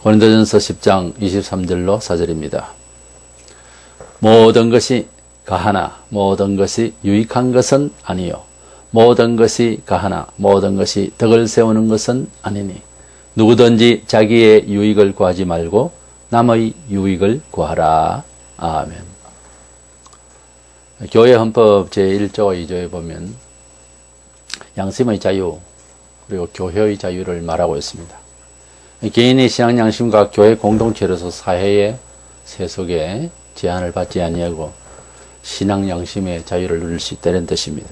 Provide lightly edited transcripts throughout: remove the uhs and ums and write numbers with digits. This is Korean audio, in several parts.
고린도전서 10장 23절로 4절입니다. 모든 것이 가하나 모든 것이 유익한 것은 아니요 모든 것이 가하나 모든 것이 덕을 세우는 것은 아니니 누구든지 자기의 유익을 구하지 말고 남의 유익을 구하라. 아멘. 교회 헌법 제1조 2조에 보면 양심의 자유 그리고 교회의 자유를 말하고 있습니다. 개인의 신앙 양심과 교회 공동체로서 사회의 세속에 제한을 받지 아니하고 신앙 양심의 자유를 누릴 수 있다는 뜻입니다.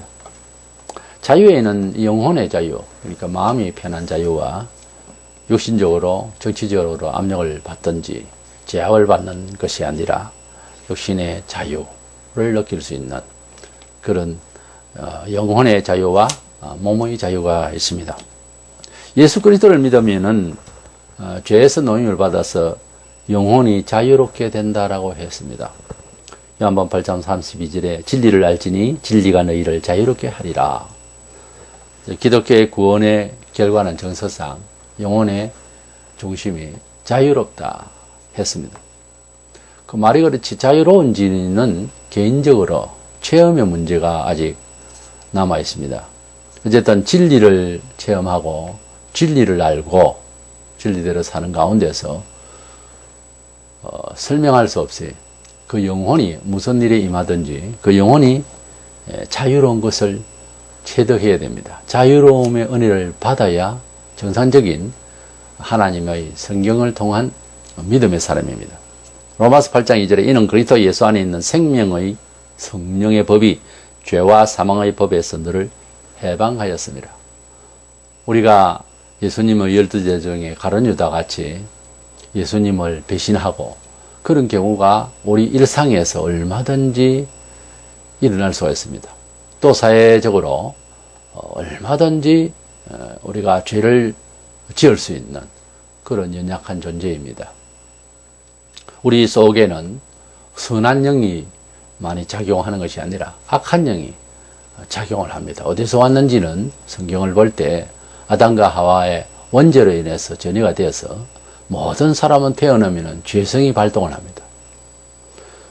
자유에는 영혼의 자유, 그러니까 마음이 편한 자유와 육신적으로 정치적으로 압력을 받든지 제약을 받는 것이 아니라 육신의 자유를 느낄 수 있는 그런 영혼의 자유와 몸의 자유가 있습니다. 예수 그리스도를 믿으면은 죄에서 노임을 받아서 영혼이 자유롭게 된다라고 했습니다. 요한복음 8장 32절에 진리를 알지니 진리가 너희를 자유롭게 하리라. 기독교의 구원의 결과는 정서상 영혼의 중심이 자유롭다 했습니다. 그 말이 그렇지 자유로운지는 개인적으로 체험의 문제가 아직 남아 있습니다. 어쨌든 진리를 체험하고 진리를 알고 진리대로 사는 가운데서 설명할 수 없이 그 영혼이 무슨 일에 임하든지 그 영혼이 자유로운 것을 체득해야 됩니다. 자유로움의 은혜를 받아야 정상적인 하나님의 성경을 통한 믿음의 사람입니다. 로마서 8장 2절에 이는 그리스도 예수 안에 있는 생명의 성령의 법이 죄와 사망의 법에서 너를 해방하였습니다. 우리가 예수님의 12제자 중에 가룟 유다 같이 예수님을 배신하고 그런 경우가 우리 일상에서 얼마든지 일어날 수가 있습니다. 또 사회적으로 얼마든지 우리가 죄를 지을 수 있는 그런 연약한 존재입니다. 우리 속에는 선한 영이 많이 작용하는 것이 아니라 악한 영이 작용을 합니다. 어디서 왔는지는 성경을 볼 때 아담과 하와의 원죄로 인해서 전이가 되어서 모든 사람은 태어나면 죄성이 발동을 합니다.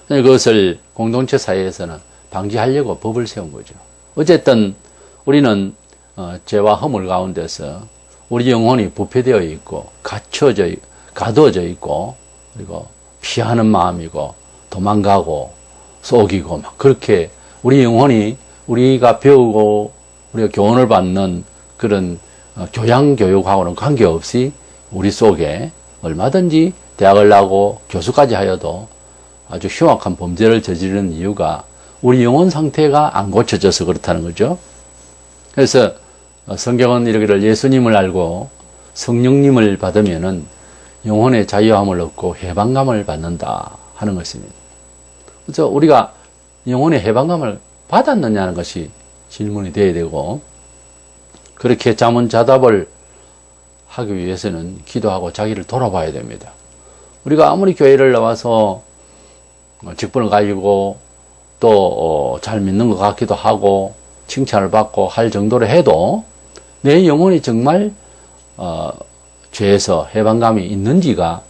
그것을 공동체 사회에서는 방지하려고 법을 세운 거죠. 어쨌든 우리는 죄와 허물 가운데서 우리 영혼이 부패되어 있고 가두어져 있고 그리고 피하는 마음이고 도망가고 속이고 막 그렇게 우리 영혼이 우리가 배우고 우리가 교훈을 받는 그런 교양교육하고는 관계없이 우리 속에 얼마든지 대학을 나고 교수까지 하여도 아주 흉악한 범죄를 저지르는 이유가 우리 영혼 상태가 안 고쳐져서 그렇다는 거죠. 그래서 성경은 이르기를 예수님을 알고 성령님을 받으면은 영혼의 자유함을 얻고 해방감을 받는다 하는 것입니다. 그래서 우리가 영혼의 해방감을 받았느냐는 것이 질문이 되어야 되고 그렇게 자문자답을 하기 위해서는 기도하고 자기를 돌아봐야 됩니다. 우리가 아무리 교회를 나와서 직분을 가지고 또 잘 믿는 것 같기도 하고 칭찬을 받고 할 정도로 해도 내 영혼이 정말 죄에서 해방감이 있는지가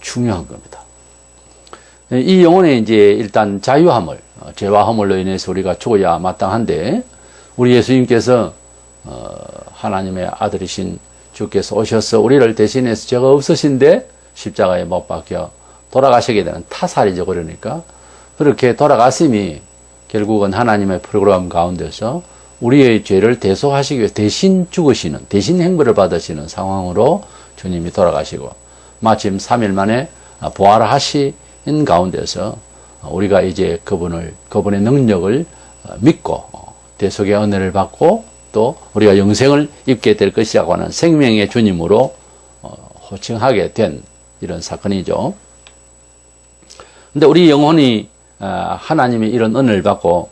중요한 겁니다. 이 영혼의 이제 일단 자유함을 죄와 허물로 인해서 우리가 죽어야 마땅한데 우리 예수님께서 하나님의 아들이신 주께서 오셔서 우리를 대신해서 죄가 없으신데 십자가에 못 박혀 돌아가시게 되는 타살이죠. 그러니까 그렇게 돌아가심이 결국은 하나님의 프로그램 가운데서 우리의 죄를 대속하시기 위해 대신 죽으시는 대신 행보를 받으시는 상황으로 주님이 돌아가시고 마침 3일 만에 부활하신 가운데서 우리가 이제 그분의 능력을 믿고 대속의 은혜를 받고 또 우리가 영생을 입게 될 것이라고 하는 생명의 주님으로 호칭하게 된 이런 사건이죠. 근데 우리 영혼이 하나님의 이런 은혜를 받고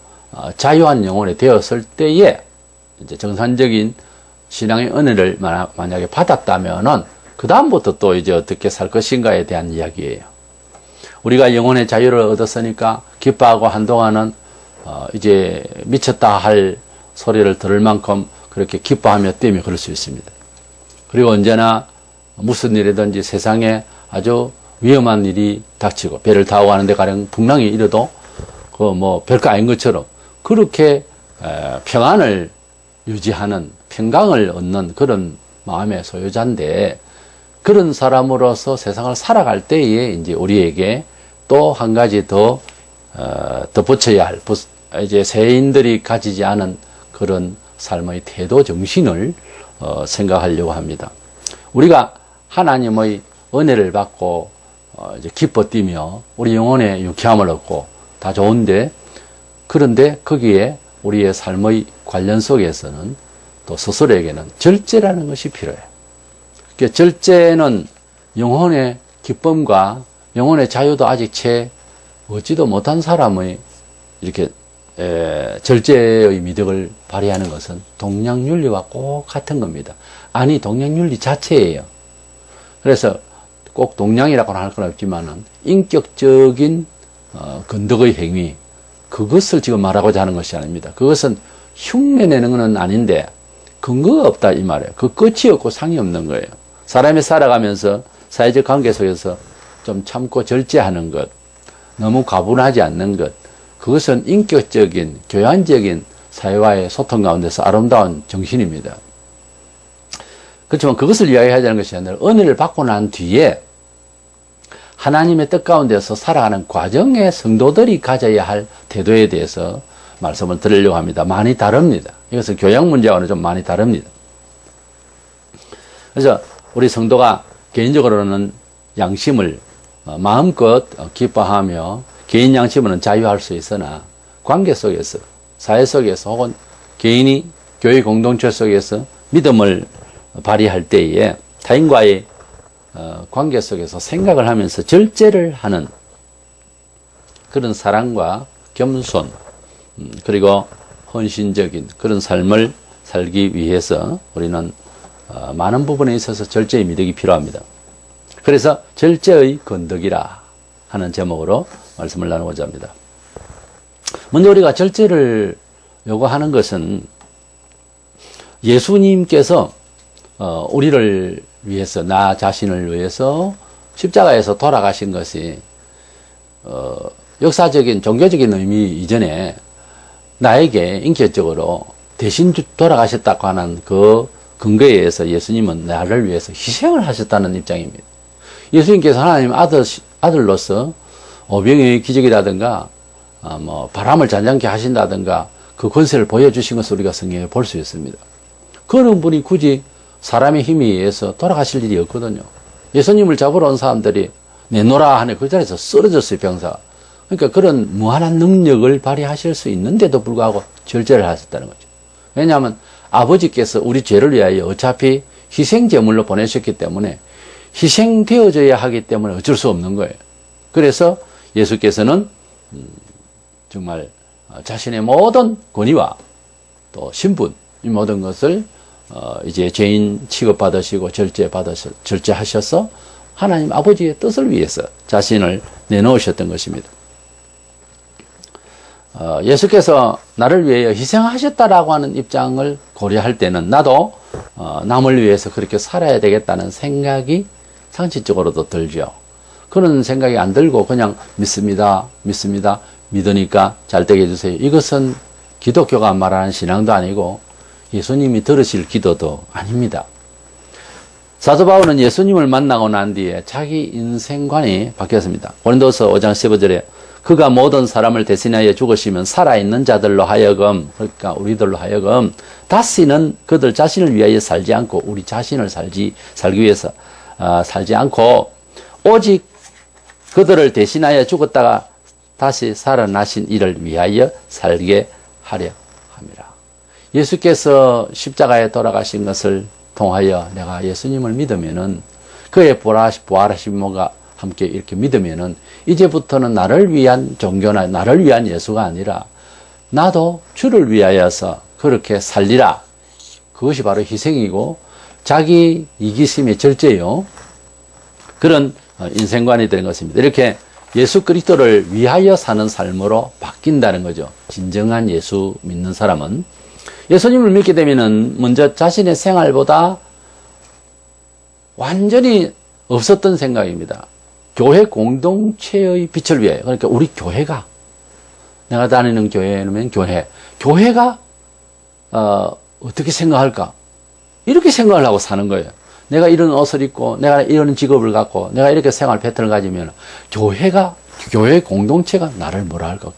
자유한 영혼이 되었을 때에 이제 정상적인 신앙의 은혜를 만약에 받았다면은 그 다음부터 또 이제 어떻게 살 것인가에 대한 이야기예요. 우리가 영혼의 자유를 얻었으니까 기뻐하고 한동안은 이제 미쳤다 할 소리를 들을 만큼 그렇게 기뻐하며 뛰며 그럴 수 있습니다. 그리고 언제나 무슨 일이든지 세상에 아주 위험한 일이 닥치고 배를 타고 가는데 가령 풍랑이 일어도 그 뭐 별거 아닌 것처럼 그렇게 평안을 유지하는 평강을 얻는 그런 마음의 소유자인데 그런 사람으로서 세상을 살아갈 때에 이제 우리에게 또 한 가지 더 덧붙여야 할 이제 세인들이 가지지 않은 그런 삶의 태도 정신을 생각하려고 합니다. 우리가 하나님의 은혜를 받고 이제 기뻐 뛰며 우리 영혼의 유쾌함을 얻고 다 좋은데 그런데 거기에 우리의 삶의 관련 속에서는 또 스스로에게는 절제라는 것이 필요해요. 그러니까 절제는 영혼의 기쁨과 영혼의 자유도 아직 채 얻지도 못한 사람의 이렇게 절제의 미덕을 발휘하는 것은 동량윤리와 꼭 같은 겁니다. 아니 동량윤리 자체예요. 그래서 꼭 동량이라고는 할 건 없지만은 인격적인 건덕의 행위 그것을 지금 말하고자 하는 것이 아닙니다. 그것은 흉내내는 건 아닌데 근거가 없다 이 말이에요. 그 끝이 없고 상이 없는 거예요. 사람이 살아가면서 사회적 관계 속에서 좀 참고 절제하는 것, 너무 과분하지 않는 것, 그것은 인격적인 교양적인 사회와의 소통 가운데서 아름다운 정신입니다. 그렇지만 그것을 이야기하자는 것이 아니라 은혜를 받고 난 뒤에 하나님의 뜻 가운데서 살아가는 과정의 성도들이 가져야 할 태도에 대해서 말씀을 드리려고 합니다. 많이 다릅니다. 이것은 교양 문제와는 좀 많이 다릅니다. 그래서 우리 성도가 개인적으로는 양심을 마음껏 기뻐하며 개인 양심은 자유할 수 있으나 관계 속에서 사회 속에서 혹은 개인이 교회 공동체 속에서 믿음을 발휘할 때에 타인과의 관계 속에서 생각을 하면서 절제를 하는 그런 사랑과 겸손 그리고 헌신적인 그런 삶을 살기 위해서 우리는 많은 부분에 있어서 절제의 미덕이 필요합니다. 그래서 절제의 건덕이라 하는 제목으로 말씀을 나누고자 합니다. 먼저 우리가 절제를 요구하는 것은 예수님께서 우리를 위해서 나 자신을 위해서 십자가에서 돌아가신 것이 역사적인 종교적인 의미 이전에 나에게 인격적으로 대신 돌아가셨다고 하는 그 근거에 의해서 예수님은 나를 위해서 희생을 하셨다는 입장입니다. 예수님께서 하나님 아들로서 오병의 기적이라든가 뭐 바람을 잔잔케 하신다든가 그 권세를 보여주신 것을 우리가 성경에 볼 수 있습니다. 그런 분이 굳이 사람의 힘에 의해서 돌아가실 일이 없거든요. 예수님을 잡으러 온 사람들이 내놓으라 하네 그 자리에서 쓰러졌어요, 병사가. 그러니까 그런 무한한 능력을 발휘하실 수 있는데도 불구하고 절제를 하셨다는 거죠. 왜냐하면 아버지께서 우리 죄를 위하여 어차피 희생제물로 보내셨기 때문에 희생되어져야 하기 때문에 어쩔 수 없는 거예요. 그래서 예수께서는 정말 자신의 모든 권위와 또 신분 이 모든 것을 이제 죄인 취급받으시고 절제하셔서 하나님 아버지의 뜻을 위해서 자신을 내놓으셨던 것입니다. 예수께서 나를 위하여 희생하셨다라고 하는 입장을 고려할 때는 나도 남을 위해서 그렇게 살아야 되겠다는 생각이 상식적으로도 들죠. 그런 생각이 안 들고 그냥 믿습니다. 믿으니까 잘 되게 해주세요. 이것은 기독교가 말하는 신앙도 아니고 예수님이 들으실 기도도 아닙니다. 사도 바울은 예수님을 만나고 난 뒤에 자기 인생관이 바뀌었습니다. 고린도서 5장 15절에 그가 모든 사람을 대신하여 죽으시면 살아있는 자들로 하여금 그러니까 우리들로 하여금 다시는 그들 자신을 위하여 살지 않고 우리 자신을 살기 위해서 살지 않고 오직 그들을 대신하여 죽었다가 다시 살아나신 이를 위하여 살게 하려 합니다. 예수께서 십자가에 돌아가신 것을 통하여 내가 예수님을 믿으면은 그의 부활하심과 함께 이렇게 믿으면은 이제부터는 나를 위한 종교나 나를 위한 예수가 아니라 나도 주를 위하여서 그렇게 살리라. 그것이 바로 희생이고 자기 이기심의 절제요. 그런 인생관이 되는 것입니다. 이렇게 예수 그리스도를 위하여 사는 삶으로 바뀐다는 거죠. 진정한 예수 믿는 사람은 예수님을 믿게 되면은 먼저 자신의 생활보다 완전히 없었던 생각입니다. 교회 공동체의 빛을 위해, 그러니까 우리 교회가, 내가 다니는 교회는 교회가 어떻게 생각할까? 이렇게 생각을 하고 사는 거예요. 내가 이런 옷을 입고, 내가 이런 직업을 갖고, 내가 이렇게 생활 패턴을 가지면 교회 공동체가 나를 뭐라 할까?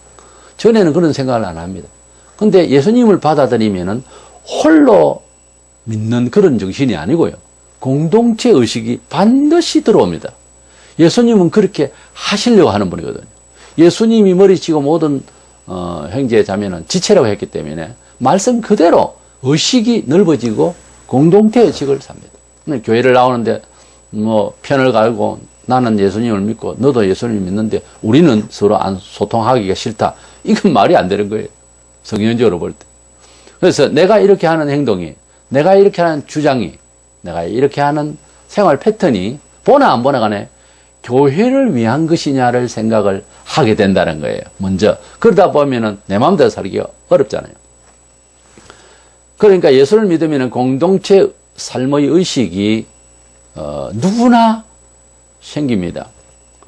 전에는 그런 생각을 안 합니다. 근데 예수님을 받아들이면은 홀로 믿는 그런 정신이 아니고요. 공동체 의식이 반드시 들어옵니다. 예수님은 그렇게 하시려고 하는 분이거든요. 예수님이 머리치고 모든 형제 자매는 지체라고 했기 때문에 말씀 그대로 의식이 넓어지고 공동체 의식을 삽니다. 교회를 나오는데 뭐 편을 갈고 나는 예수님을 믿고 너도 예수님을 믿는데 우리는 서로 안 소통하기가 싫다. 이건 말이 안 되는 거예요. 성경적으로 볼 때. 그래서 내가 이렇게 하는 행동이, 내가 이렇게 하는 주장이, 내가 이렇게 하는 생활 패턴이 보나 안 보나 간에 교회를 위한 것이냐를 생각을 하게 된다는 거예요. 먼저. 그러다 보면은 내 마음대로 살기가 어렵잖아요. 그러니까 예수를 믿으면 공동체 삶의 의식이 누구나 생깁니다.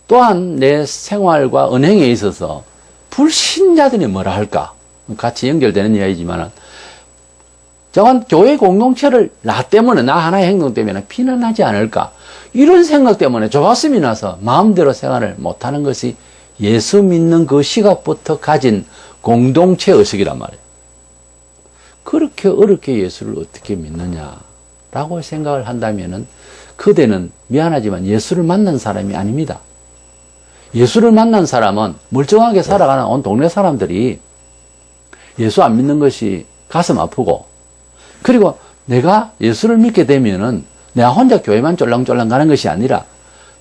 또한 내 생활과 은행에 있어서 불신자들이 뭐라 할까? 같이 연결되는 이야기지만 저건 교회 공동체를 나 때문에, 나 하나의 행동 때문에 비난하지 않을까? 이런 생각 때문에 조바심이 나서 마음대로 생활을 못하는 것이 예수 믿는 그 시각부터 가진 공동체 의식이란 말이에요. 그렇게 어렵게 예수를 어떻게 믿느냐라고 생각을 한다면은 그대는 미안하지만 예수를 만난 사람이 아닙니다. 예수를 만난 사람은 멀쩡하게 살아가는 온 동네 사람들이 예수 안 믿는 것이 가슴 아프고, 그리고 내가 예수를 믿게 되면은 내가 혼자 교회만 쫄랑쫄랑 가는 것이 아니라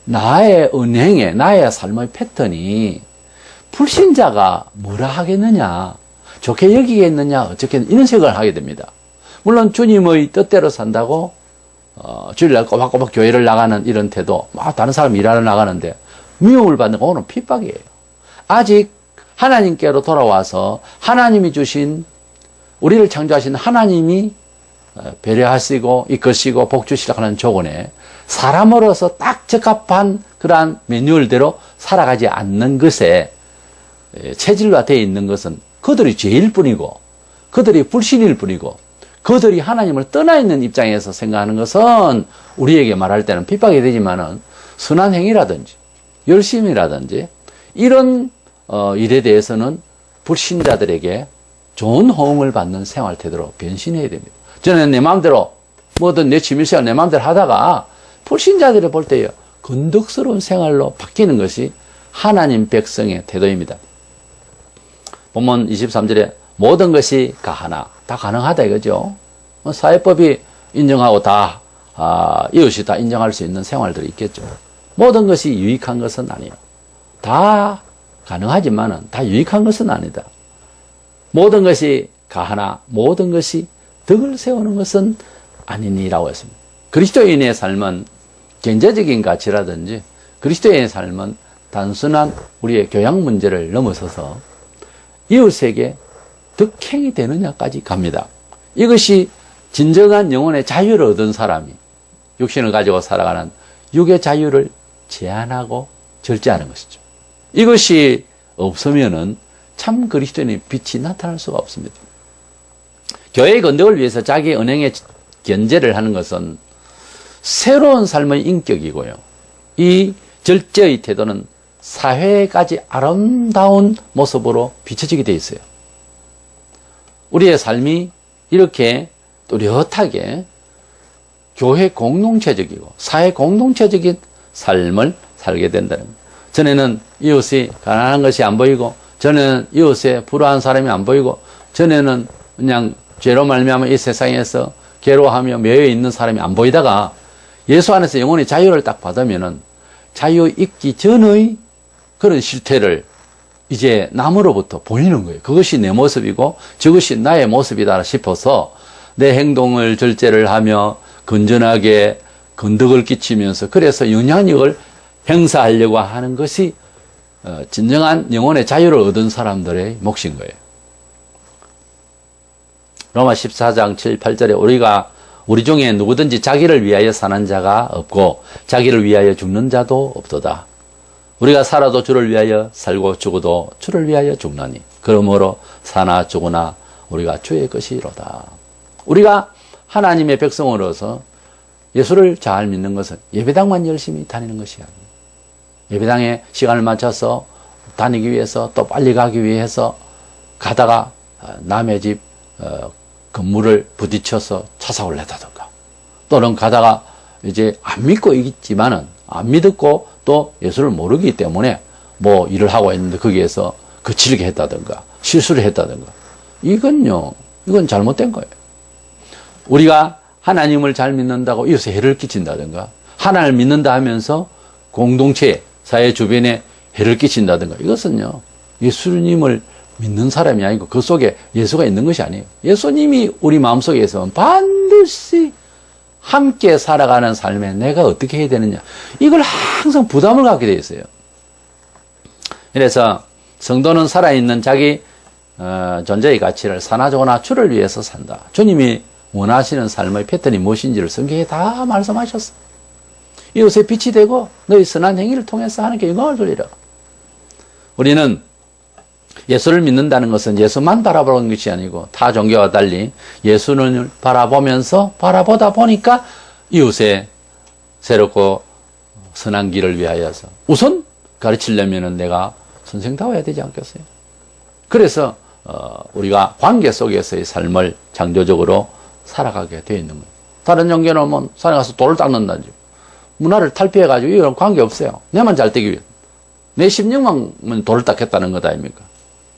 나의 은행에, 나의 삶의 패턴이 불신자가 뭐라 하겠느냐, 좋게 여기겠느냐, 어떻게 이런 생각을 하게 됩니다. 물론 주님의 뜻대로 산다고 주일날 꼬박꼬박 교회를 나가는 이런 태도, 막 다른 사람 일하러 나가는데 미움을 받는 거는 핍박이에요. 아직 하나님께로 돌아와서 하나님이 주신, 우리를 창조하신 하나님이 배려하시고 이끄시고 복주시라고 하는 조건에 사람으로서 딱 적합한 그러한 매뉴얼대로 살아가지 않는 것에 체질화되어 있는 것은 그들이 죄일 뿐이고, 그들이 불신일 뿐이고, 그들이 하나님을 떠나 있는 입장에서 생각하는 것은 우리에게 말할 때는 핍박이 되지만은 선한 행위라든지 열심이라든지 이런 일에 대해서는 불신자들에게 좋은 호응을 받는 생활 태도로 변신해야 됩니다. 저는 내 마음대로 뭐든 내 취미생활 내 마음대로 하다가 불신자들이 볼 때요 건덕스러운 생활로 바뀌는 것이 하나님 백성의 태도입니다. 본문 23절에 모든 것이 가하나, 다 가능하다 이거죠. 사회법이 인정하고 다 이웃이 다 인정할 수 있는 생활들이 있겠죠. 모든 것이 유익한 것은 아니에요. 다 가능하지만은 다 유익한 것은 아니다. 모든 것이 가하나 모든 것이 덕을 세우는 것은 아니니라고 했습니다. 그리스도인의 삶은 경제적인 가치라든지 그리스도인의 삶은 단순한 우리의 교양 문제를 넘어서서 이웃에게 덕행이 되느냐까지 갑니다. 이것이 진정한 영혼의 자유를 얻은 사람이 육신을 가지고 살아가는 육의 자유를 제한하고 절제하는 것이죠. 이것이 없으면은 참 그리스도인의 빛이 나타날 수가 없습니다. 교회의 건덕을 위해서 자기 은행에 견제를 하는 것은 새로운 삶의 인격이고요. 이 절제의 태도는 사회까지 아름다운 모습으로 비춰지게 되어 있어요. 우리의 삶이 이렇게 뚜렷하게 교회 공동체적이고 사회 공동체적인 삶을 살게 된다는 거예요. 전에는 이웃이 가난한 것이 안 보이고, 전에는 이웃에 불우한 사람이 안 보이고, 전에는 그냥 죄로 말미암아 이 세상에서 괴로워하며 매여 있는 사람이 안 보이다가 예수 안에서 영혼의 자유를 딱 받으면은 자유 있기 전의 그런 실태를 이제 남으로부터 보이는 거예요. 그것이 내 모습이고 저것이 나의 모습이다 싶어서 내 행동을 절제를 하며 건전하게 건덕을 끼치면서 그래서 영향력을 행사하려고 하는 것이 진정한 영혼의 자유를 얻은 사람들의 몫인 거예요. 로마 14장 7, 8절에 우리가 우리 중에 누구든지 자기를 위하여 사는 자가 없고 자기를 위하여 죽는 자도 없도다. 우리가 살아도 주를 위하여 살고 죽어도 주를 위하여 죽나니 그러므로 사나 죽으나 우리가 주의 것이로다. 우리가 하나님의 백성으로서 예수를 잘 믿는 것은 예배당만 열심히 다니는 것이 아니에요. 예배당에 시간을 맞춰서 다니기 위해서 또 빨리 가기 위해서 가다가 남의 집 건물을 부딪혀서 차사고를 냈다든가 또는 가다가 이제 안 믿고 있지만은 안 믿었고 또 예수를 모르기 때문에 뭐 일을 하고 있는데 거기에서 거칠게 했다든가 실수를 했다든가 이건 잘못된 거예요. 우리가 하나님을 잘 믿는다고 이웃에 해를 끼친다든가 하나님을 믿는다 하면서 공동체 사회 주변에 해를 끼친다든가 이것은요 예수님을 믿는 사람이 아니고 그 속에 예수가 있는 것이 아니에요. 예수님이 우리 마음속에서 반드시 함께 살아가는 삶에 내가 어떻게 해야 되느냐 이걸 항상 부담을 갖게 되어 있어요. 그래서 성도는 살아있는 자기 존재의 가치를 사나저나 주를 위해서 산다. 주님이 원하시는 삶의 패턴이 무엇인지를 성경에 다 말씀하셨어. 이웃에 빛이 되고 너희 선한 행위를 통해서 하나님께 영광을 돌리라. 우리는 예수를 믿는다는 것은 예수만 바라보는 것이 아니고 타 종교와 달리 예수를 바라보다 보니까 이웃의 새롭고 선한 길을 위하여서 우선 가르치려면 내가 선생다워야 되지 않겠어요? 그래서 우리가 관계 속에서의 삶을 창조적으로 살아가게 되어 있는 거예요. 다른 종교는 뭐 산에 가서 돌을 닦는다지 문화를 탈피해가지고 이런 관계 없어요. 내만 잘 되기 위해 내 심령만 돌을 닦겠다는 것 아닙니까?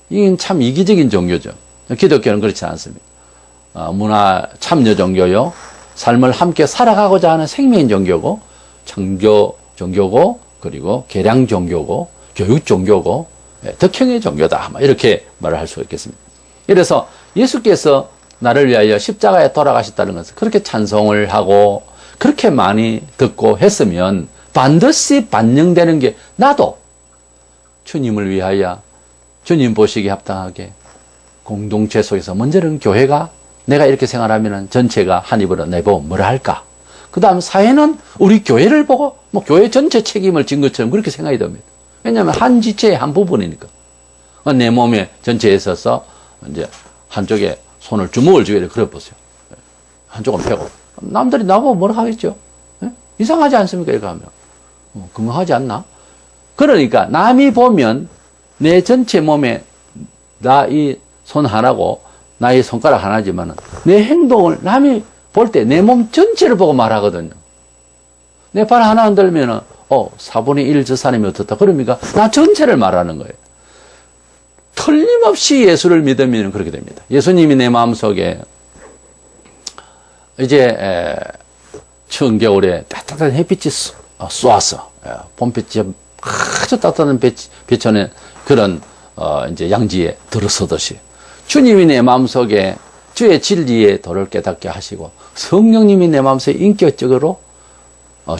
이건 참 이기적인 종교죠. 기독교는 그렇지 않습니다. 문화 참여 종교요. 삶을 함께 살아가고자 하는 생명인 종교고 창조 종교고 그리고 개량 종교고 교육 종교고 덕형의 종교다. 이렇게 말을 할 수가 있겠습니다. 그래서 예수께서 나를 위하여 십자가에 돌아가셨다는 것을 그렇게 찬송을 하고 그렇게 많이 듣고 했으면 반드시 반영되는 게 나도 주님을 위하여 주님 보시기에 합당하게 공동체 속에서 먼저는 교회가 내가 이렇게 생활하면 전체가 한 입으로 내보고 뭐라 할까? 그 다음 사회는 우리 교회를 보고 뭐 교회 전체 책임을 진 것처럼 그렇게 생각이 됩니다. 왜냐하면 한 지체의 한 부분이니까. 내 몸에 전체에 있어서 이제 한쪽에 손을 주먹을 쥐게 그래 보세요. 한쪽은 펴고. 남들이 나보고 뭐라 하겠죠? 예? 이상하지 않습니까? 이렇게 하면. 건강하지 않나? 그러니까 남이 보면 내 전체 몸에 나 이 손 하나고 나의 손가락 하나지만 내 행동을 남이 볼 때 내 몸 전체를 보고 말하거든요. 내 발 하나 흔들면은 4분의 1 저 사람이 어떻다. 그러니까 나 전체를 말하는 거예요. 틀림없이 예수를 믿으면 그렇게 됩니다. 예수님이 내 마음속에 이제 추운 겨울에 따뜻한 햇빛이 쏘아서 봄빛이 아주 따뜻한 비천에 그런 이제 양지에 들어서듯이 주님이 내 마음속에 주의 진리의 도를 깨닫게 하시고 성령님이 내 마음속에 인격적으로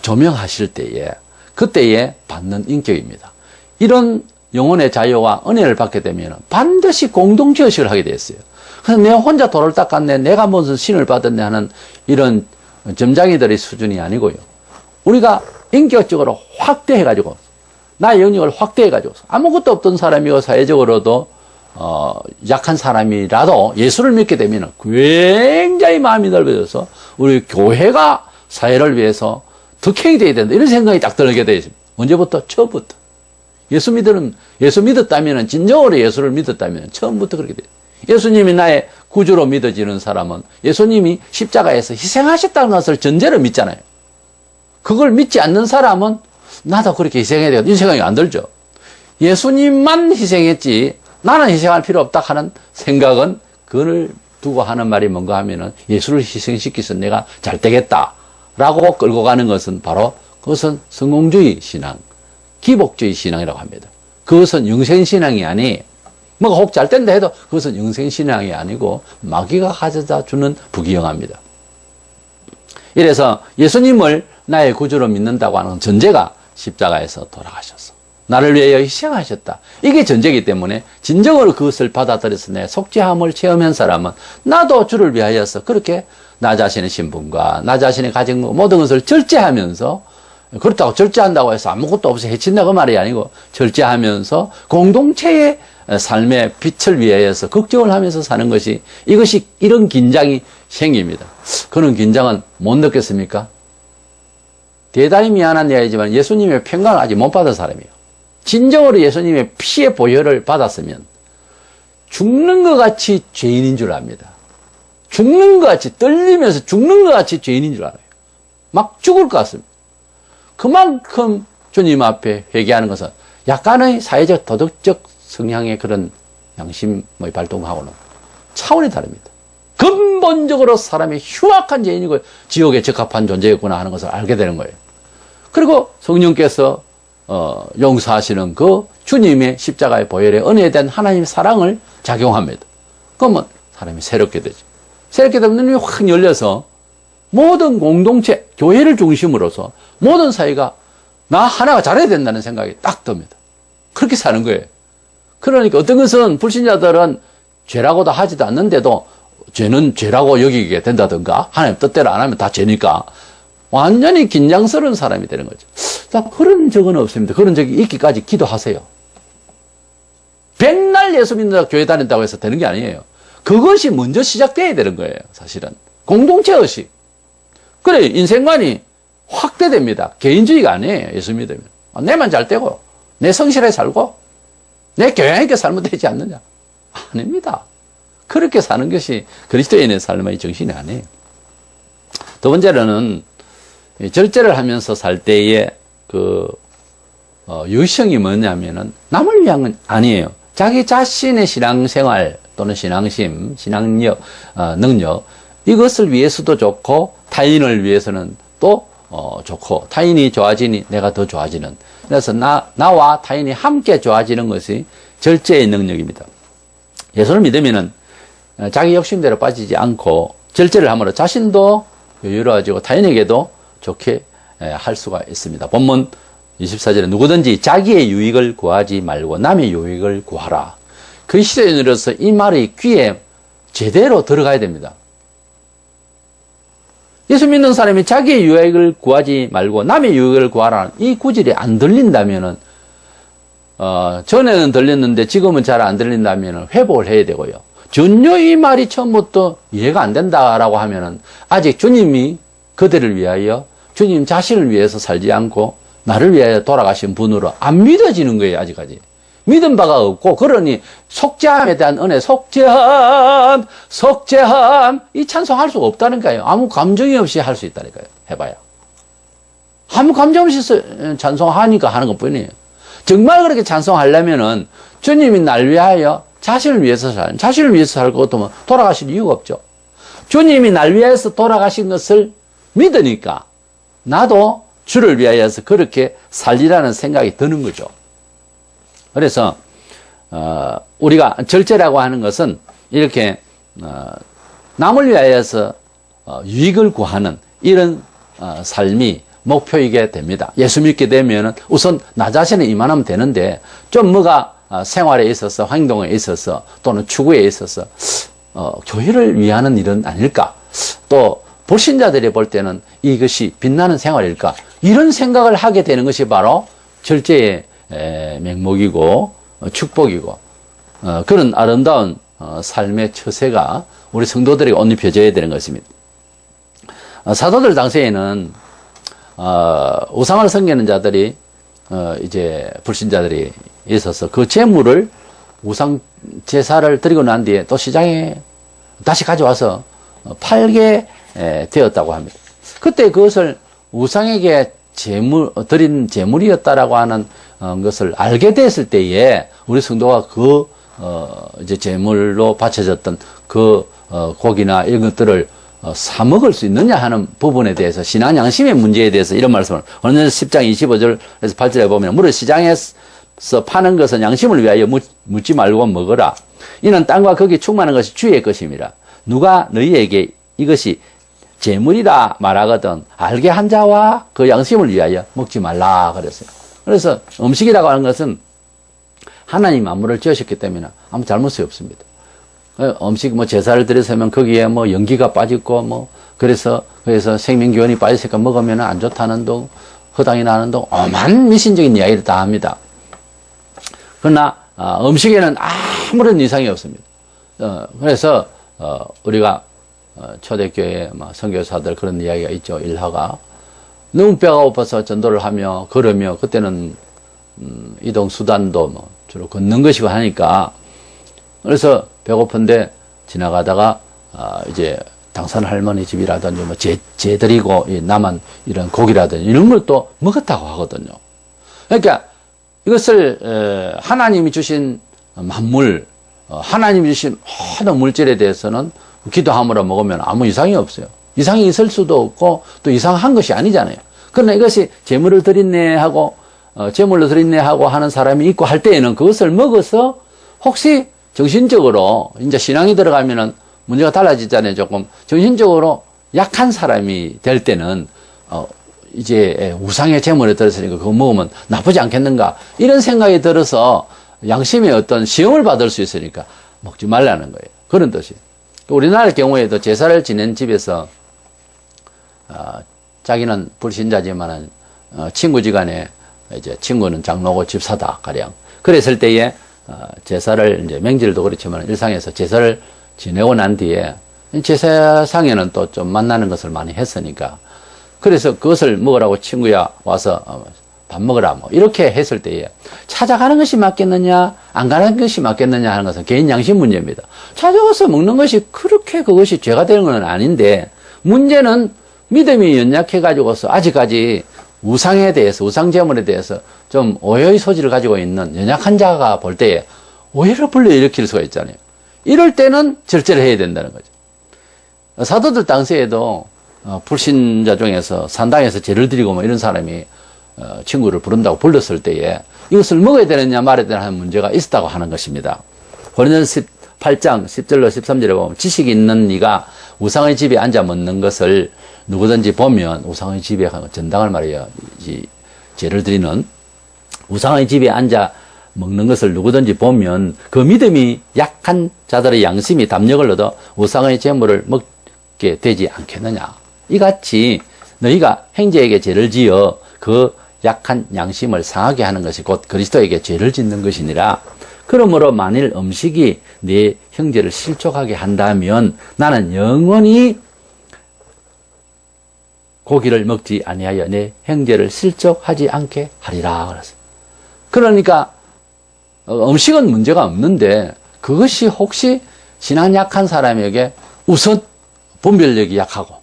조명하실 때에 그때에 받는 인격입니다. 이런 영혼의 자유와 은혜를 받게 되면 반드시 공동체 의식을 하게 되었어요. 그래서 내가 혼자 돌을 닦았네, 내가 무슨 신을 받았네 하는 이런 점장이들의 수준이 아니고요. 우리가 인격적으로 확대해가지고 나의 영역을 확대해가지고 아무것도 없던 사람이고 사회적으로도 약한 사람이라도 예수를 믿게 되면 굉장히 마음이 넓어져서 우리 교회가 사회를 위해서 덕행이 되어야 된다 이런 생각이 딱 들게 되어 있습니다. 언제부터? 처음부터. 예수 믿었다면 진정으로 예수를 믿었다면 처음부터 그렇게 돼요. 예수님이 나의 구주로 믿어지는 사람은 예수님이 십자가에서 희생하셨다는 것을 전제로 믿잖아요. 그걸 믿지 않는 사람은 나도 그렇게 희생해야 되겠다 이런 생각이 안 들죠. 예수님만 희생했지 나는 희생할 필요 없다 하는 생각은 그걸 두고 하는 말이 뭔가 하면은 예수를 희생시켜서 내가 잘 되겠다 라고 끌고 가는 것은 바로 그것은 성공주의 신앙, 기복주의 신앙이라고 합니다. 그것은 영생신앙이 아니 뭐가 혹 잘 된다 해도 그것은 영생신앙이 아니고 마귀가 가져다 주는 부귀영화입니다. 이래서 예수님을 나의 구주로 믿는다고 하는 전제가 십자가에서 돌아가셨어. 나를 위하여 희생하셨다. 이게 전제이기 때문에 진정으로 그것을 받아들여서 내 속죄함을 체험한 사람은 나도 주를 위하여서 그렇게 나 자신의 신분과 나 자신의 가진 모든 것을 절제하면서, 그렇다고 절제한다고 해서 아무것도 없이 해친다 그 말이 아니고 절제하면서 공동체의 삶의 빛을 위하여서 걱정을 하면서 사는 것이, 이것이 이런 긴장이 생깁니다. 그런 긴장은 못 느꼈습니까? 대단히 미안한 이야기지만 예수님의 평강을 아직 못 받은 사람이에요. 진정으로 예수님의 피의 보혈을 받았으면 죽는 것 같이 죄인인 줄 압니다. 죽는 것 같이, 떨리면서 죽는 것 같이 죄인인 줄 알아요. 막 죽을 것 같습니다. 그만큼 주님 앞에 회개하는 것은 약간의 사회적 도덕적 성향의 그런 양심의 발동하고는 차원이 다릅니다. 근본적으로 사람이 흉악한 죄인이고 지옥에 적합한 존재였구나 하는 것을 알게 되는 거예요. 그리고 성령께서 용서하시는 그 주님의 십자가의 보혈의 은혜에 대한 하나님의 사랑을 작용합니다. 그러면 사람이 새롭게 되죠. 새롭게 되면 눈이 확 열려서 모든 공동체, 교회를 중심으로서 모든 사회가 나 하나가 잘해야 된다는 생각이 딱 듭니다. 그렇게 사는 거예요. 그러니까 어떤 것은 불신자들은 죄라고도 하지도 않는데도 죄는 죄라고 여기게 된다든가 하나님 뜻대로 안 하면 다 죄니까 완전히 긴장스러운 사람이 되는 거죠. 자, 그런 적은 없습니다. 그런 적이 있기까지 기도하세요. 백날 예수 믿는다고 교회 다닌다고 해서 되는 게 아니에요. 그것이 먼저 시작돼야 되는 거예요. 사실은 공동체 의식. 그래, 인생관이 확대됩니다. 개인주의가 아니에요. 예수 믿으면 내만 잘 되고 내 성실하게 살고 내 교양 있게 살면 되지 않느냐. 아닙니다. 그렇게 사는 것이 그리스도인의 삶의 정신이 아니에요. 두 번째로는 절제를 하면서 살 때의 유형이 뭐냐면은 남을 위한 건 아니에요. 자기 자신의 신앙생활 또는 신앙심, 신앙력, 능력, 이것을 위해서도 좋고 타인을 위해서는 또 좋고, 타인이 좋아지니 내가 더 좋아지는, 그래서 나와 타인이 함께 좋아지는 것이 절제의 능력입니다. 예수를 믿으면은 자기 욕심대로 빠지지 않고 절제를 함으로 자신도 여유로워지고 타인에게도 좋게 할 수가 있습니다. 본문 24절에 누구든지 자기의 유익을 구하지 말고 남의 유익을 구하라. 그리스도인으로서 이 말이 귀에 제대로 들어가야 됩니다. 예수 믿는 사람이 자기의 유익을 구하지 말고 남의 유익을 구하라는 이 구절이 안 들린다면은, 전에는 들렸는데 지금은 잘 안 들린다면은 회복을 해야 되고요. 전혀 이 말이 처음부터 이해가 안 된다라고 하면은 아직 주님이 그들을 위하여, 주님 자신을 위해서 살지 않고 나를 위하여 돌아가신 분으로 안 믿어지는 거예요. 아직까지 믿은 바가 없고, 그러니 속죄함에 대한 은혜, 속죄함 이 찬송할 수가 없다니까요. 아무 감정이 없이 할 수 있다니까요. 해봐야 아무 감정 없이 찬송하니까 하는 것 뿐이에요. 정말 그렇게 찬송하려면은 주님이 날 위하여 자신을 위해서 살 것 같으면 돌아가실 이유가 없죠. 주님이 날 위해서 돌아가신 것을 믿으니까 나도 주를 위하여서 그렇게 살리라는 생각이 드는 거죠. 그래서 우리가 절제라고 하는 것은 이렇게 남을 위하여서 유익을 구하는 이런 삶이 목표이게 됩니다. 예수 믿게 되면은 우선 나 자신을 이만하면 되는데, 좀 뭐가 생활에 있어서, 행동에 있어서, 또는 추구에 있어서 교회를 위하는 일은 아닐까, 또 불신자들이 볼 때는 이것이 빛나는 생활일까, 이런 생각을 하게 되는 것이 바로 절제의 맹목이고 축복이고, 그런 아름다운 삶의 처세가 우리 성도들에게 옷 입혀져야 되는 것입니다. 사도들 당시에는 우상을 섬기는 자들이 이제 불신자들이 있어서 그 재물을, 우상 제사를 드리고 난 뒤에 또 시장에 다시 가져와서 팔게 되었다고 합니다. 그때 그것을 우상에게 드린 재물이었다라고 하는 것을 알게 됐을 때에 우리 성도가 이제 재물로 바쳐졌던 고기나 이런 것들을 사 먹을 수 있느냐 하는 부분에 대해서, 신앙 양심의 문제에 대해서 이런 말씀을 오늘 10장 25절에서 8절에 보면, 무릇 시장에서 파는 것은 양심을 위하여 묻지 말고 먹어라. 이는 땅과 거기 충만한 것이 주의 것임이라. 누가 너희에게 이것이 재물이라 말하거든 알게 한 자와 그 양심을 위하여 먹지 말라 그랬어요. 그래서 음식이라고 하는 것은 하나님 만물을 지으셨기 때문에 아무 잘못이 없습니다. 음식 뭐 제사를 드려서면 거기에 뭐 연기가 빠지고 뭐 그래서 생명기원이 빠졌으니까 먹으면 안 좋다는 둥, 허당이 나는 둥, 오만 미신적인 이야기를 다 합니다. 그러나 음식에는 아무런 이상이 없습니다. 그래서 우리가 초대교회 선교사들 그런 이야기가 있죠. 일화가 너무 배가 고파서 전도를 하며 걸으며 그때는 이동 수단도 뭐 주로 걷는 것이고 하니까 그래서 배고픈데 지나가다가 이제 당산 할머니 집이라든지 뭐 재 드리고 남은 이런 고기라든지 이런 걸 또 먹었다고 하거든요. 그러니까 이것을 하나님이 주신 만물, 하나님이 주신 모든 물질에 대해서는 기도함으로 먹으면 아무 이상이 없어요. 이상이 있을 수도 없고 또 이상한 것이 아니잖아요. 그러나 이것이 제물을 드렸네 하고 제물로 드렸네 하고 하는 사람이 있고 할 때에는 그것을 먹어서 혹시 정신적으로 이제 신앙이 들어가면은 문제가 달라지잖아요. 조금 정신적으로 약한 사람이 될 때는 이제 우상의 제물에 들었으니까 그거 먹으면 나쁘지 않겠는가 이런 생각이 들어서 양심의 어떤 시험을 받을 수 있으니까 먹지 말라는 거예요. 그런 뜻이. 우리나라 경우에도 제사를 지낸 집에서 자기는 불신자지만은 친구지간에 이제 친구는 장로고 집사다 가령 그랬을 때에 제사를 이제 명절도 그렇지만 일상에서 제사를 지내고 난 뒤에 제사상에는 또 좀 만나는 것을 많이 했으니까 그래서 그것을 먹으라고 친구야 와서 밥 먹으라 뭐 이렇게 했을 때에 찾아가는 것이 맞겠느냐 안 가는 것이 맞겠느냐 하는 것은 개인 양심 문제입니다. 찾아가서 먹는 것이 그렇게 그것이 죄가 되는 건 아닌데 문제는 믿음이 연약해 가지고서 아직까지 우상에 대해서 우상제물에 대해서 좀 오해의 소지를 가지고 있는 연약한 자가 볼 때에 오해를 불러일으킬 수가 있잖아요. 이럴 때는 절제를 해야 된다는 거죠. 사도들 당시에도 불신자 중에서 산당에서 제를 드리고 뭐 이런 사람이 친구를 부른다고 불렀을 때에 이것을 먹어야 되느냐 말아야 되느냐 하는 문제가 있었다고 하는 것입니다. 고린도서 18장 10절로 13절에 보면 지식이 있는 네가 우상의 집에 앉아 먹는 것을 누구든지 보면 우상의 집에 전당을 말이에요. 제를 드리는 우상의 집에 앉아 먹는 것을 누구든지 보면 그 믿음이 약한 자들의 양심이 담력을 얻어 우상의 제물을 먹게 되지 않겠느냐. 이같이 너희가 형제에게 죄를 지어 그 약한 양심을 상하게 하는 것이 곧 그리스도에게 죄를 짓는 것이니라. 그러므로 만일 음식이 네 형제를 실족하게 한다면 나는 영원히 고기를 먹지 아니하여 내 형제를 실족하지 않게 하리라. 그랬어요. 그러니까 음식은 문제가 없는데 그것이 혹시 신앙 약한 사람에게 우선 분별력이 약하고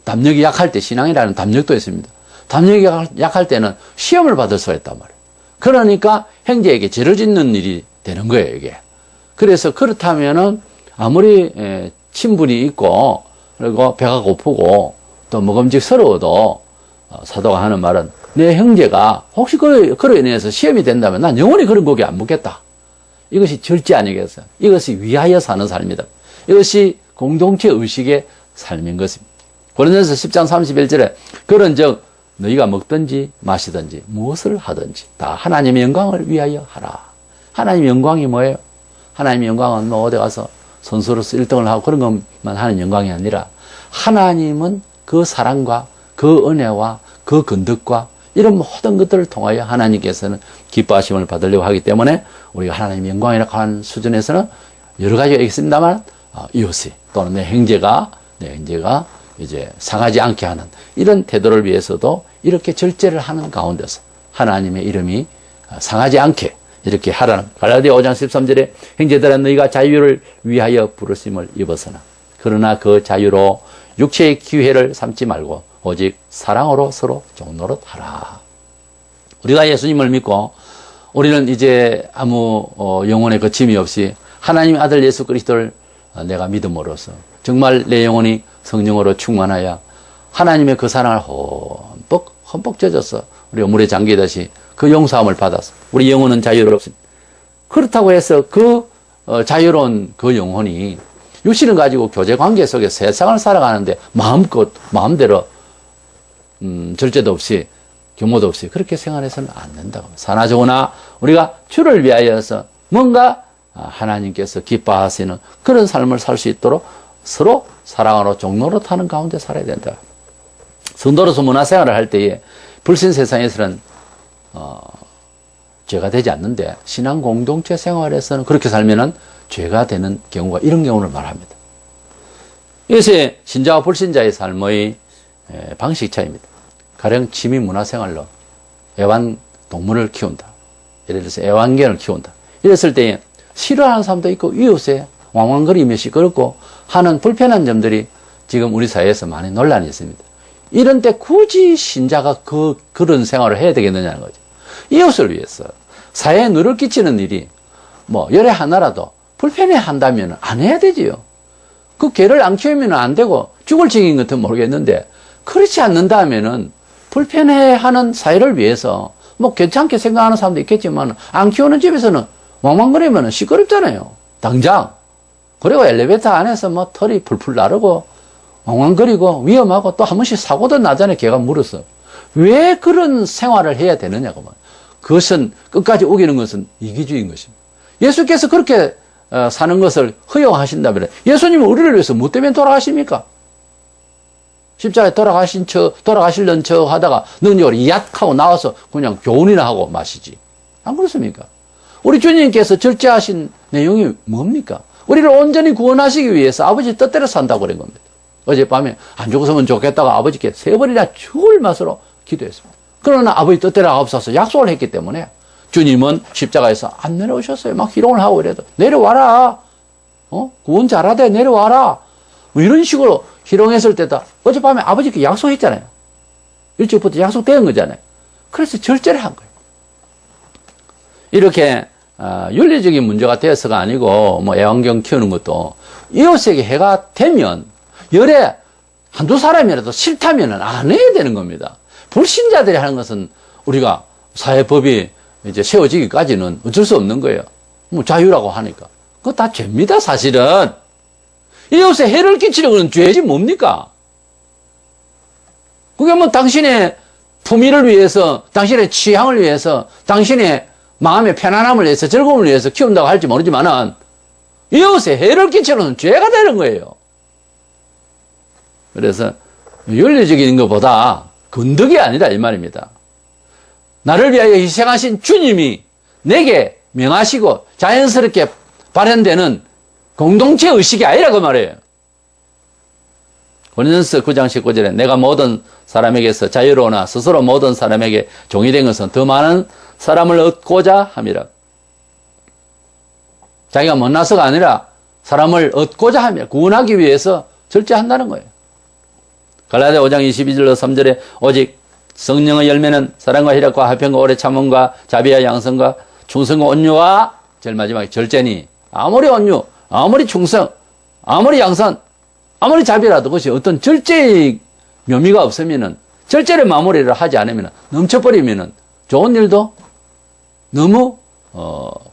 담력이 약할 때 신앙이라는 담력도 있습니다. 담력이 약할 때는 시험을 받을 수가 있단 말이에요. 그러니까 형제에게 죄를 짓는 일이 되는 거예요, 이게. 그래서 그렇다면은 아무리 친분이 있고 그리고 배가 고프고 또 먹음직스러워도 사도가 하는 말은 내 형제가 혹시 그로 인해서 시험이 된다면 난 영원히 그런 고기 안 먹겠다. 이것이 절제 아니겠어요? 이것이 위하여 사는 삶이다. 이것이 공동체 의식의 삶인 것입니다. 고린도서 10장 31절에 그런즉 너희가 먹든지 마시든지 무엇을 하든지 다 하나님의 영광을 위하여 하라. 하나님의 영광이 뭐예요? 하나님의 영광은 뭐 어디 가서 선수로서 1등을 하고 그런 것만 하는 영광이 아니라 하나님은 그 사랑과 그 은혜와 그 건덕과 이런 모든 것들을 통하여 하나님께서는 기뻐하심을 받으려고 하기 때문에 우리가 하나님의 영광이라고 하는 수준에서는 여러 가지가 있습니다만 이웃이 또는 내 형제가 이제 상하지 않게 하는 이런 태도를 위해서도 이렇게 절제를 하는 가운데서 하나님의 이름이 상하지 않게 이렇게 하라는 갈라디아 5장 13절에 형제들아 너희가 자유를 위하여 부르심을 입었으나 그러나 그 자유로 육체의 기회를 삼지 말고 오직 사랑으로 서로 종노릇하라. 우리가 예수님을 믿고 우리는 이제 아무 영혼의 거침이 없이 하나님의 아들 예수 그리스도를 내가 믿음으로써 정말 내 영혼이 성령으로 충만하여 하나님의 그 사랑을 흠뻑 젖어서 우리가 물에 잠기듯이 그 용서함을 받아서 우리 영혼은 자유롭습니다. 그렇다고 해서 그 자유로운 그 영혼이 육신을 가지고 교제관계 속에 세상을 살아가는데 마음대로 절제도 없이 규모도 없이 그렇게 생활해서는 안 된다고. 사나저나 우리가 주를 위하여서 뭔가 하나님께서 기뻐하시는 그런 삶을 살 수 있도록 서로 사랑으로 종로로 타는 가운데 살아야 된다. 성도로서 문화생활을 할 때에 불신 세상에서는 죄가 되지 않는데 신앙 공동체 생활에서는 그렇게 살면은 죄가 되는 경우가 이런 경우를 말합니다. 이것이 신자와 불신자의 삶의 방식 차이입니다. 가령 취미 문화생활로 애완동물을 키운다. 예를 들어서 애완견을 키운다. 이랬을 때 싫어하는 사람도 있고 이웃에 왕왕거리며 시끄럽고 하는 불편한 점들이 지금 우리 사회에서 많이 논란이 있습니다. 이런 때 굳이 신자가 그런 생활을 해야 되겠느냐는 거죠. 이웃을 위해서 사회에 누를 끼치는 일이 열에 하나라도 불편해 한다면 안 해야 되지요. 그 개를 안 키우면 안 되고 죽을 지경인 것은 모르겠는데 그렇지 않는다 하면은 불편해 하는 사회를 위해서 괜찮게 생각하는 사람도 있겠지만 안 키우는 집에서는 왕왕거리면 시끄럽잖아요. 당장. 그리고 엘리베이터 안에서 털이 풀풀 나르고 왕왕거리고 위험하고 또 한 번씩 사고도 나잖아요. 개가 물어서. 왜 그런 생활을 해야 되느냐고. 그것은 끝까지 우기는 것은 이기주의인 것입니다. 예수께서 그렇게 사는 것을 허용하신다면 예수님은 우리를 위해서 뭐 때문에 돌아가십니까? 십자가에 돌아가시려는 척 하다가 능력으로 이약하고 나와서 그냥 교훈이나 하고 마시지. 안 그렇습니까? 우리 주님께서 절제하신 내용이 뭡니까? 우리를 온전히 구원하시기 위해서 아버지 뜻대로 산다고 그런 겁니다. 어젯밤에 안 죽었으면 좋겠다가 아버지께 3번이나 죽을 맛으로 기도했습니다. 그러나 아버지 뜻대로 하옵소서 약속을 했기 때문에 주님은 십자가에서 안 내려오셨어요. 막 희롱을 하고 이래도 내려와라. 구원 잘하되 내려와라. 이런 식으로 희롱했을 때다 어젯밤에 아버지께 약속했잖아요. 일찍부터 약속된 거잖아요. 그래서 절제를 한 거예요. 이렇게 윤리적인 문제가 되어서가 아니고 애완견 키우는 것도 이웃에게 해가 되면 열에 한두 사람이라도 싫다면 안 해야 되는 겁니다. 불신자들이 하는 것은 우리가 사회법이 이제 세워지기까지는 어쩔 수 없는 거예요. 자유라고 하니까. 그거 다 죄입니다, 사실은. 이웃에 해를 끼치는 건 죄지 뭡니까? 그게 당신의 품위를 위해서, 당신의 취향을 위해서, 당신의 마음의 편안함을 위해서, 즐거움을 위해서 키운다고 할지 모르지만은, 이웃에 해를 끼치는 건 죄가 되는 거예요. 그래서, 윤리적인 것보다 건덕이 아니라 이 말입니다. 나를 위하여 희생하신 주님이 내게 명하시고 자연스럽게 발현되는 공동체 의식이 아니라 그 말이에요. 고린도전서 9장 19절에 내가 모든 사람에게서 자유로우나 스스로 모든 사람에게 종이 된 것은 더 많은 사람을 얻고자 함이라. 자기가 못나서가 아니라 사람을 얻고자 함이라. 구원하기 위해서 절제한다는 거예요. 갈라디아 5장 22절로 3절에 오직 성령의 열매는 사랑과 희락과 화평과 오래 참음과 자비와 양성과 충성과 온유와 제일 마지막에 절제니 아무리 온유, 아무리 충성, 아무리 양선, 아무리 자비라도 그것이 어떤 절제의 묘미가 없으면은 절제를 마무리를 하지 않으면 넘쳐버리면은 좋은 일도 너무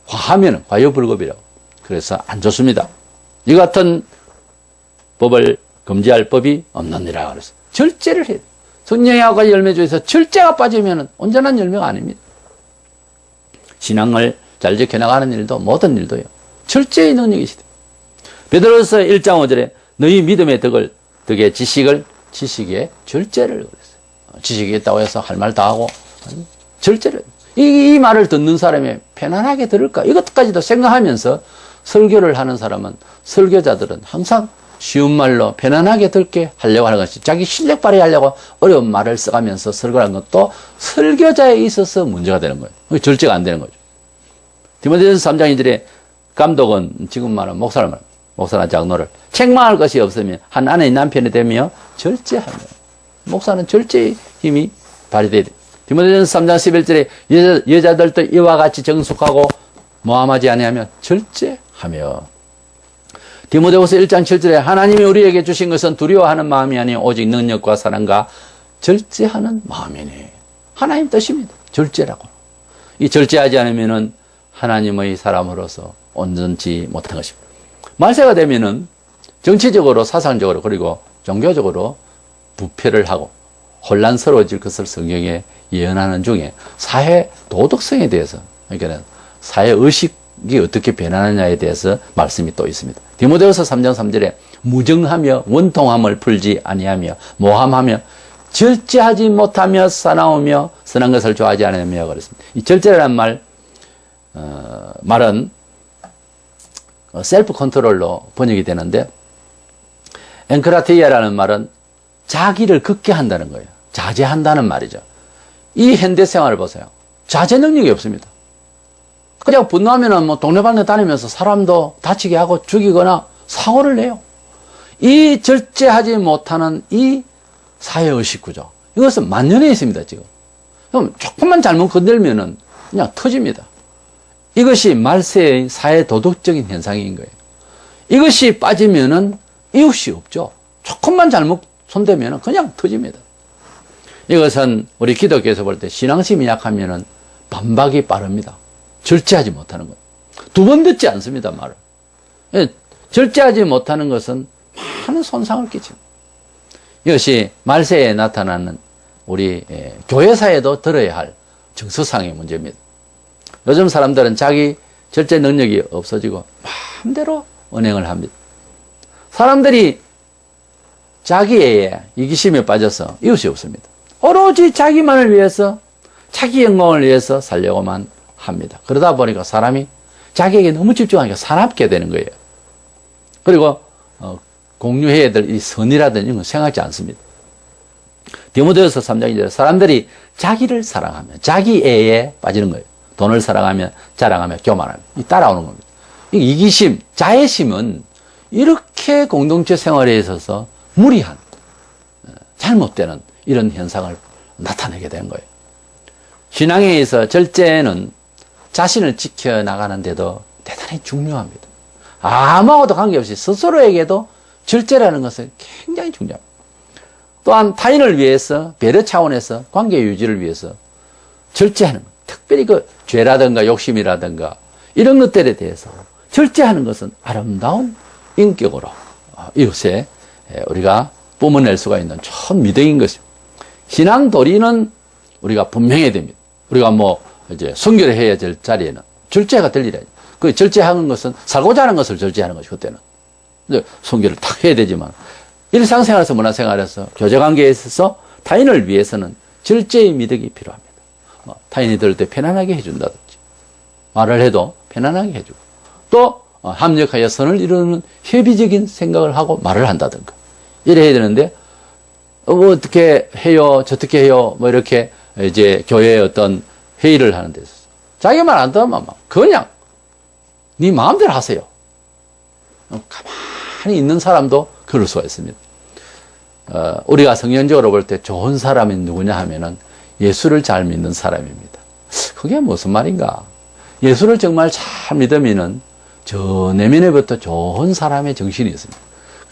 과하면은 과유불급이라고. 그래서 안 좋습니다. 이 같은 법을 금지할 법이 없느니라 그래서 절제를 해야 돼. 성령의 화가 열매 중에서 절제가 빠지면 온전한 열매가 아닙니다. 신앙을 잘 지켜나가는 일도 모든 일도요. 절제의 능력이시다. 베드로서 1장 5절에 너희 믿음의 덕의 지식에 절제를 그랬어요. 지식이 있다고 해서 할 말 다 하고 절제를. 이 말을 듣는 사람이 편안하게 들을까? 이것까지도 생각하면서 설교를 하는 사람은 설교자들은 항상 쉬운 말로 편안하게 듣게 하려고 하는 것이 자기 실력 발휘하려고 어려운 말을 써가면서 설교를 하는 것도 설교자에 있어서 문제가 되는 거예요. 절제가 안 되는 거죠. 디모데전서 3장 2절에 감독은 지금 말하는 목사나 장로를 책망할 것이 없으면 한 아내의 남편이 되며 절제하며 목사는 절제의 힘이 발휘돼야 돼요. 디모데전서 3장 11절에 여자들도 이와 같이 정숙하고 모함하지 아니하며 절제하며 디모데후서 1장 7절에 하나님이 우리에게 주신 것은 두려워하는 마음이 아니요 오직 능력과 사랑과 절제하는 마음이니 하나님 뜻입니다. 절제라고. 이 절제하지 않으면은 하나님의 사람으로서 온전치 못한 것입니다. 말세가 되면은 정치적으로 사상적으로 그리고 종교적으로 부패를 하고 혼란스러워질 것을 성경에 예언하는 중에 사회 도덕성에 대해서, 그러니까 사회 의식이 어떻게 변하느냐에 대해서 말씀이 또 있습니다. 디모데후서 3장 3절에 무정하며 원통함을 풀지 아니하며 모함하며 절제하지 못하며 사나우며 선한 것을 좋아하지 않으며 그랬습니다. 이 절제라는 말은 셀프 컨트롤로 번역이 되는데, 엔크라테이아라는 말은 자기를 걷게 한다는 거예요. 자제한다는 말이죠. 이 현대 생활을 보세요. 자제 능력이 없습니다. 그냥 분노하면은 뭐 동네방네 다니면서 사람도 다치게 하고 죽이거나 사고를 내요. 이 절제하지 못하는 이 사회의식 구조, 이것은 만연해 있습니다, 지금. 그럼 조금만 잘못 건들면은 그냥 터집니다. 이것이 말세의 사회 도덕적인 현상인 거예요. 이것이 빠지면은 이웃이 없죠. 조금만 잘못 손대면은 그냥 터집니다. 이것은 우리 기독교에서 볼 때 신앙심이 약하면은 반박이 빠릅니다. 절제하지 못하는 것. 두 번 듣지 않습니다, 말을. 절제하지 못하는 것은 많은 손상을 끼칩니다. 이것이 말세에 나타나는 우리 교회사에도 들어야 할 정서상의 문제입니다. 요즘 사람들은 자기 절제 능력이 없어지고 마음대로 언행을 합니다. 사람들이 자기의 이기심에 빠져서 이웃이 없습니다. 오로지 자기만을 위해서, 자기 영광을 위해서 살려고만 합니다. 그러다 보니까 사람이 자기에게 너무 집중하니까 사납게 되는 거예요. 그리고 공유해야 될 이 선이라든지 이런 건 생각지 않습니다. 디모데후서 3장 2절에 사람들이 자기를 사랑하며 자기애에 빠지는 거예요. 돈을 사랑하며 자랑하며 교만하며 따라오는 겁니다. 이기심, 자애심은 이렇게 공동체 생활에 있어서 무리한, 잘못되는 이런 현상을 나타내게 되는 거예요. 신앙에 있어 절제는 자신을 지켜나가는데도 대단히 중요합니다. 아무하고도 관계없이 스스로에게도 절제라는 것은 굉장히 중요합니다. 또한 타인을 위해서, 배려 차원에서 관계 유지를 위해서 절제하는 것, 특별히 그 죄라든가 욕심이라든가 이런 것들에 대해서 절제하는 것은 아름다운 인격으로 이웃에 우리가 뿜어낼 수가 있는 좋은 미덕인 것입니다. 신앙 도리는 우리가 분명해야 됩니다. 우리가 이제 선교를 해야 될 자리에는 절제가 될 일이에요. 그 절제하는 것은 살고자 하는 것을 절제하는 것이 그때는. 선교를 탁 해야 되지만 일상생활에서 문화생활에서 교제관계에 있어서 타인을 위해서는 절제의 미덕이 필요합니다. 타인이 들을 때 편안하게 해준다든지 말을 해도 편안하게 해주고 또 합력하여 선을 이루는 협의적인 생각을 하고 말을 한다든가 이래야 되는데 어떻게 해요 저떻게 해요 이렇게 이제 교회의 어떤 회의를 하는 데 있어서 자기 말 안 들으면 그냥 네 마음대로 하세요. 가만히 있는 사람도 그럴 수가 있습니다. 우리가 성경적으로 볼 때 좋은 사람이 누구냐 하면은 예수를 잘 믿는 사람입니다. 그게 무슨 말인가? 예수를 정말 잘 믿으면은 저 내면에부터 좋은 사람의 정신이 있습니다.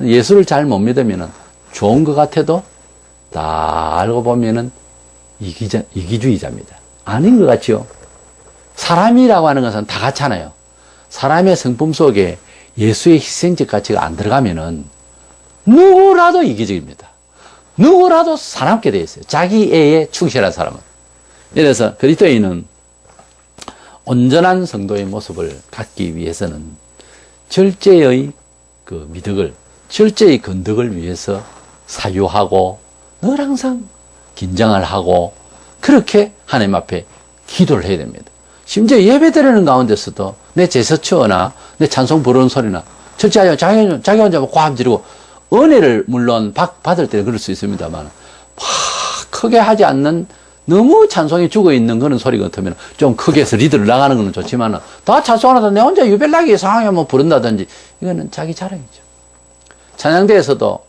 예수를 잘 못 믿으면은 좋은 것 같아도 다 알고 보면은 이기주의자입니다. 아닌 것 같지요? 사람이라고 하는 것은 다 같잖아요. 사람의 성품 속에 예수의 희생적 가치가 안 들어가면은 누구라도 이기적입니다. 누구라도 사납게 되어 있어요. 자기 애에 충실한 사람은. 이래서 그리스도인은 온전한 성도의 모습을 갖기 위해서는 절제의 그 미덕을, 절제의 건덕을 위해서 사유하고 늘 항상 긴장을 하고 그렇게 하나님 앞에 기도를 해야 됩니다. 심지어 예배 드리는 가운데서도 내 제스처나 내 찬송 부르는 소리나 절제하여 자기 혼자 꽉 지르고 은혜를 물론 받을 때는 그럴 수 있습니다만 막 크게 하지 않는 너무 찬송이 죽어있는 그런 소리 같으면 좀 크게 해서 리드를 나가는 건 좋지만 다 찬송하다 내 혼자 유별나게 이상하게 부른다든지 이거는 자기 자랑이죠. 찬양대에서도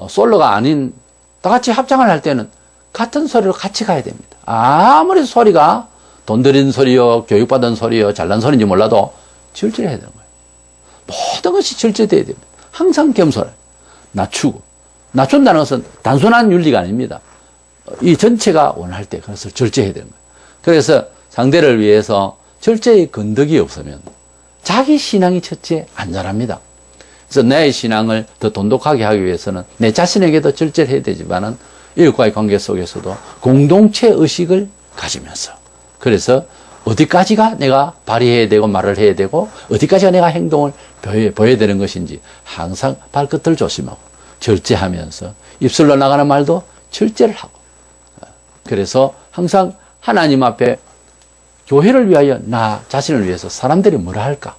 솔로가 아닌 다 같이 합장을 할 때는 같은 소리로 같이 가야 됩니다. 아무리 소리가 돈 들인 소리요 교육받은 소리요 잘난 소리인지 몰라도 절제해야 되는 거예요. 모든 것이 절제돼야 됩니다. 항상 겸손을 낮추고 낮춘다는 것은 단순한 윤리가 아닙니다. 이 전체가 원할 때 그것을 절제해야 되는 거예요. 그래서 상대를 위해서 절제의 건덕이 없으면 자기 신앙이 첫째 안전합니다. 그래서 내 신앙을 더 돈독하게 하기 위해서는 내 자신에게도 절제를 해야 되지만은 이웃과의 관계 속에서도 공동체 의식을 가지면서, 그래서 어디까지가 내가 발휘해야 되고 말을 해야 되고 어디까지가 내가 행동을 보여야 되는 것인지 항상 발끝을 조심하고 절제하면서 입술로 나가는 말도 절제를 하고, 그래서 항상 하나님 앞에 교회를 위하여 나 자신을 위해서 사람들이 뭐라 할까,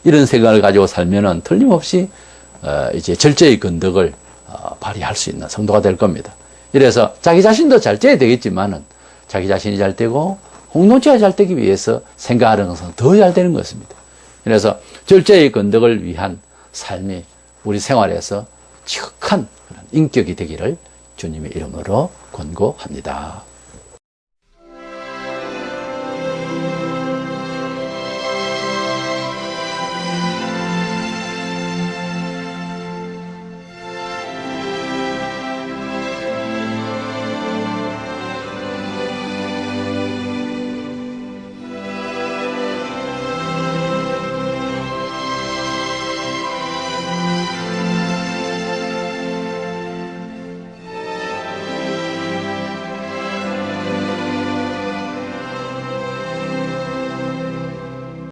이런 생각을 가지고 살면은 틀림없이 이제 절제의 근덕을 발휘할 수 있는 성도가 될 겁니다. 이래서 자기 자신도 잘 돼야 되겠지만은 자기 자신이 잘 되고 공동체가 잘 되기 위해서 생각하는 것은 더 잘 되는 것입니다. 그래서 절제의 근덕을 위한 삶이 우리 생활에서 지극한 그런 인격이 되기를 주님의 이름으로 권고합니다.